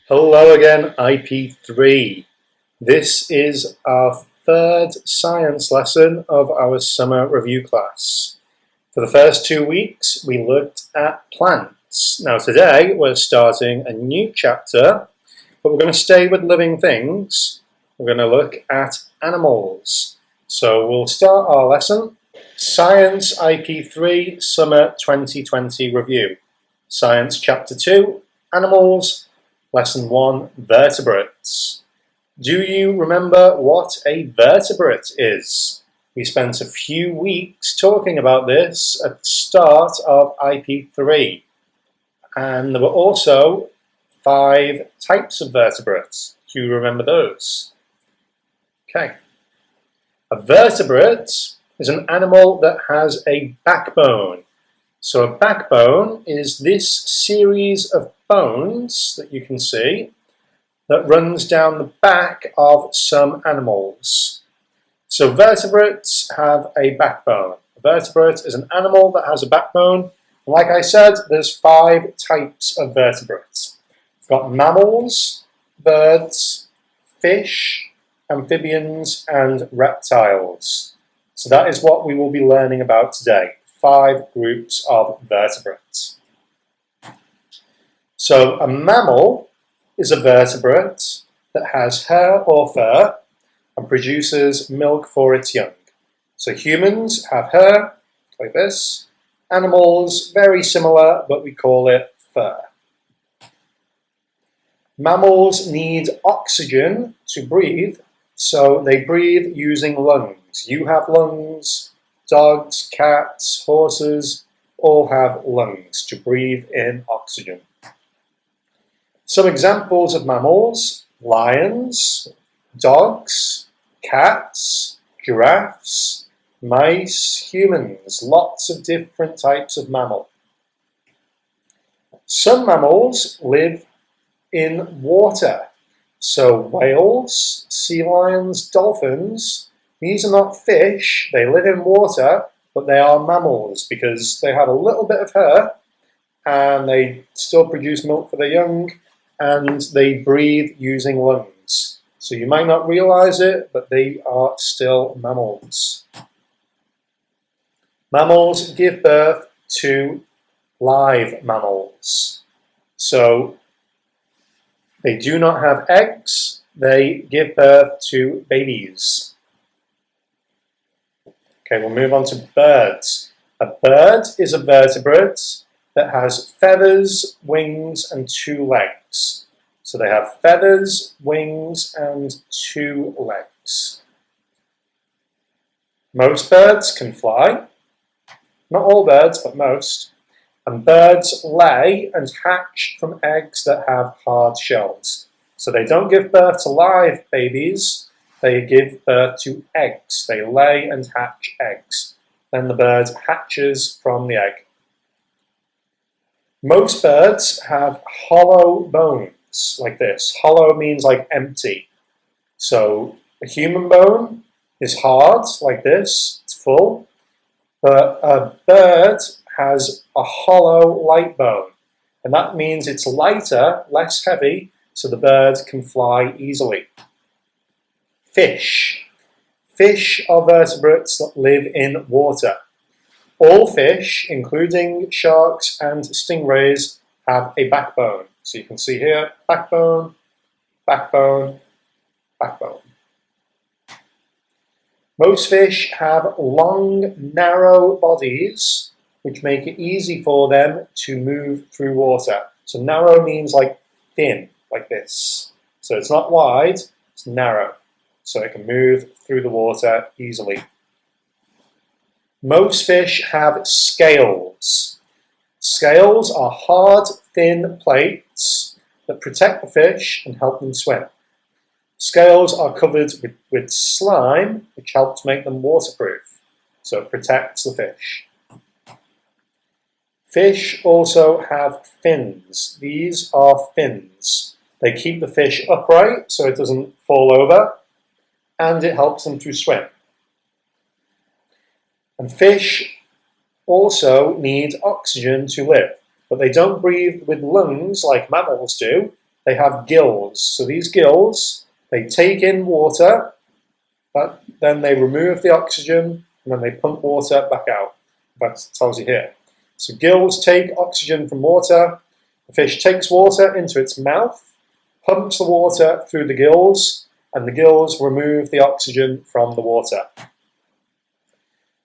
Hello again, IP3. This is our third science lesson of our summer review class. For the first 2 weeks, we looked at plants. Now today, we're starting a new chapter, but we're going to stay with living things. We're going to look at animals. So we'll start our lesson, Science IP3 Summer 2020 Review. Science Chapter 2, Animals. Lesson 1, Vertebrates. Do you remember what a vertebrate is? We spent a few weeks talking about this at the start of IP3. And there were also 5 types of vertebrates. Do you remember those? Okay. A vertebrate is an animal that has a backbone. So a backbone is this series of bones that you can see that runs down the back of some animals. So vertebrates have a backbone. A vertebrate is an animal that has a backbone. Like I said, there's 5 types of vertebrates. We've got mammals, birds, fish, amphibians, and reptiles. So that is what we will be learning about today. 5 groups of vertebrates. So a mammal is a vertebrate that has hair or fur and produces milk for its young. So humans have hair, like this. Animals, very similar, but we call it fur. Mammals need oxygen to breathe, so they breathe using lungs. You have lungs. Dogs, cats, horses all have lungs to breathe in oxygen. Some examples of mammals: lions, dogs, cats, giraffes, mice, humans, lots of different types of mammal. Some mammals live in water. So whales, sea lions, dolphins, these are not fish, they live in water, but they are mammals because they have a little bit of hair and they still produce milk for their young and they breathe using lungs. So you might not realize it, but they are still mammals. Mammals give birth to live mammals. So they do not have eggs, they give birth to babies. Okay, we'll move on to birds. A bird is a vertebrate that has feathers, wings, and 2 legs. So they have feathers, wings, and 2 legs. Most birds can fly. Not all birds, but most. And birds lay and hatch from eggs that have hard shells. So they don't give birth to live babies. They give birth to eggs. They lay and hatch eggs. Then the bird hatches from the egg. Most birds have hollow bones, like this. Hollow means like empty. So a human bone is hard, like this. It's full. But a bird has a hollow, light bone. And that means it's lighter, less heavy, so the bird can fly easily. Fish. Fish are vertebrates that live in water. All fish, including sharks and stingrays, have a backbone. So you can see here, backbone, backbone, backbone. Most fish have long, narrow bodies, which make it easy for them to move through water. So narrow means like thin, like this. So it's not wide, it's narrow. So it can move through the water easily. Most fish have scales. Scales are hard, thin plates that protect the fish and help them swim. Scales are covered with slime, which helps make them waterproof, so it protects the fish. Fish also have fins. These are fins. They keep the fish upright so it doesn't fall over, and it helps them to swim. And fish also need oxygen to live, but they don't breathe with lungs like mammals do. they have gills. So these gills, they take in water, but then they remove the oxygen, and then they pump water back out. That tells you here. So gills take oxygen from water. The fish takes water into its mouth, pumps the water through the gills, and the gills remove the oxygen from the water.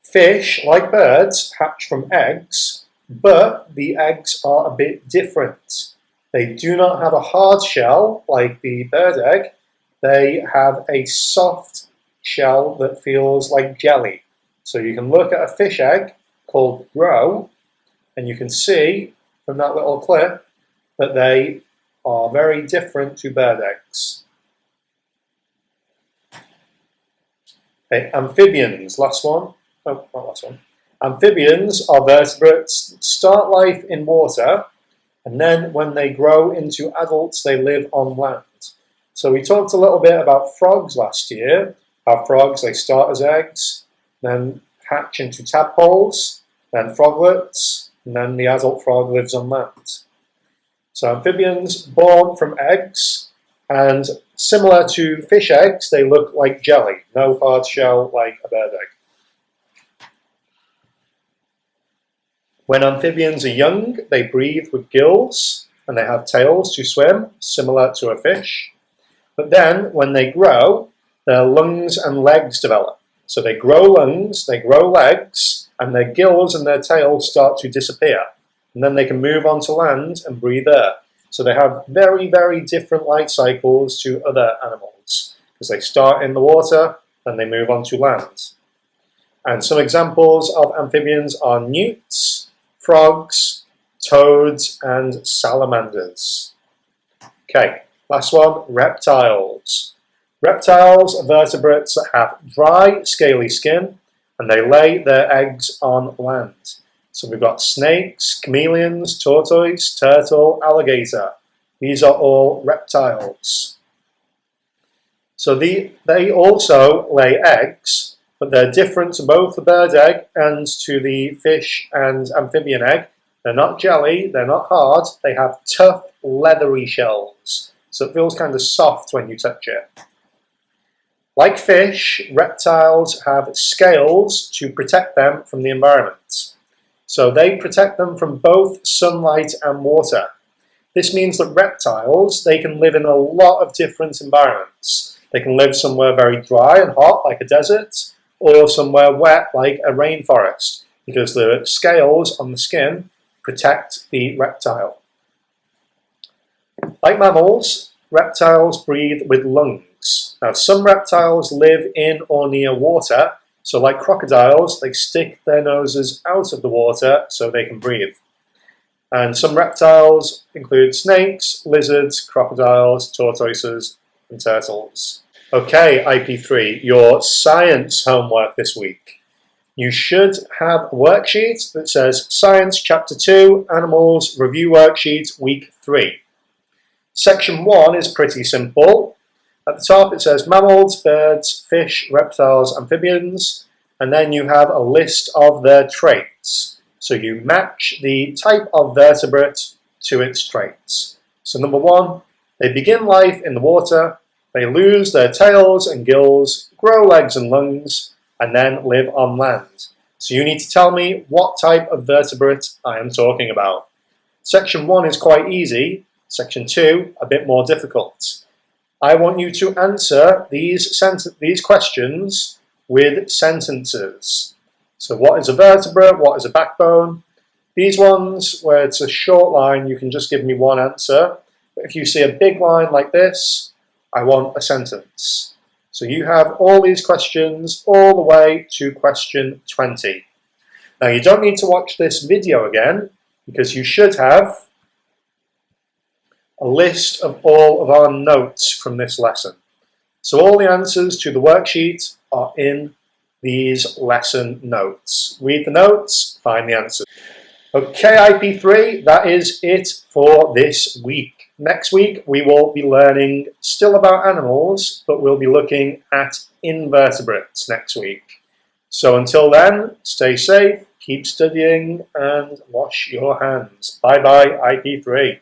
Fish, like birds, hatch from eggs, but the eggs are a bit different. They do not have a hard shell like the bird egg. They have a soft shell that feels like jelly. So you can look at a fish egg called roe, and you can see from that little clip that they are very different to bird eggs. Okay, amphibians, last one. Oh, not last one. Amphibians are vertebrates that start life in water, and then when they grow into adults, they live on land. So we talked a little bit about frogs last year. How frogs, they start as eggs, then hatch into tadpoles, then froglets, and then the adult frog lives on land. So amphibians born from eggs, and similar to fish eggs, they look like jelly, no hard shell like a bird egg. When amphibians are young, they breathe with gills, and they have tails to swim, similar to a fish. But then, when they grow, their lungs and legs develop. So they grow lungs, they grow legs, and their gills and their tails start to disappear. And then they can move on to land and breathe air. So they have very, very different life cycles to other animals, because they start in the water, then they move on to land. And some examples of amphibians are newts, frogs, toads, and salamanders. Okay, last one, reptiles. Reptiles are vertebrates that have dry, scaly skin, and they lay their eggs on land. So we've got snakes, chameleons, tortoise, turtle, alligator. These are all reptiles. So they also lay eggs, but they're different to both the bird egg and to the fish and amphibian egg. They're not jelly, they're not hard, they have tough, leathery shells. So it feels kind of soft when you touch it. Like fish, reptiles have scales to protect them from the environment. So they protect them from both sunlight and water. This means that reptiles, they can live in a lot of different environments. They can live somewhere very dry and hot, like a desert, or somewhere wet, like a rainforest, because the scales on the skin protect the reptile. Like mammals, reptiles breathe with lungs. Now, some reptiles live in or near water, so like crocodiles, they stick their noses out of the water so they can breathe. And some reptiles include snakes, lizards, crocodiles, tortoises, and turtles. Okay, IP3, your science homework this week. You should have a worksheet that says Science Chapter 2, Animals, Review Worksheet, Week 3. Section 1 is pretty simple. At the top it says mammals, birds, fish, reptiles, amphibians, and then you have a list of their traits. So you match the type of vertebrate to its traits. So number 1, they begin life in the water, they lose their tails and gills, grow legs and lungs, and then live on land. So you need to tell me what type of vertebrate I am talking about. Section 1 is quite easy, Section 2 a bit more difficult. I want you to answer these questions with sentences. So what is a vertebrate? What is a backbone? These ones, where it's a short line, you can just give me one answer. But if you see a big line like this, I want a sentence. So you have all these questions all the way to question 20. Now you don't need to watch this video again, because you should have a list of all of our notes from this lesson. So all the answers to the worksheet are in these lesson notes. Read the notes, find the answers. Okay, IP3, that is it for this week. Next week we will be learning still about animals, but we'll be looking at invertebrates next week. So until then, stay safe, keep studying, and wash your hands. Bye bye, IP3.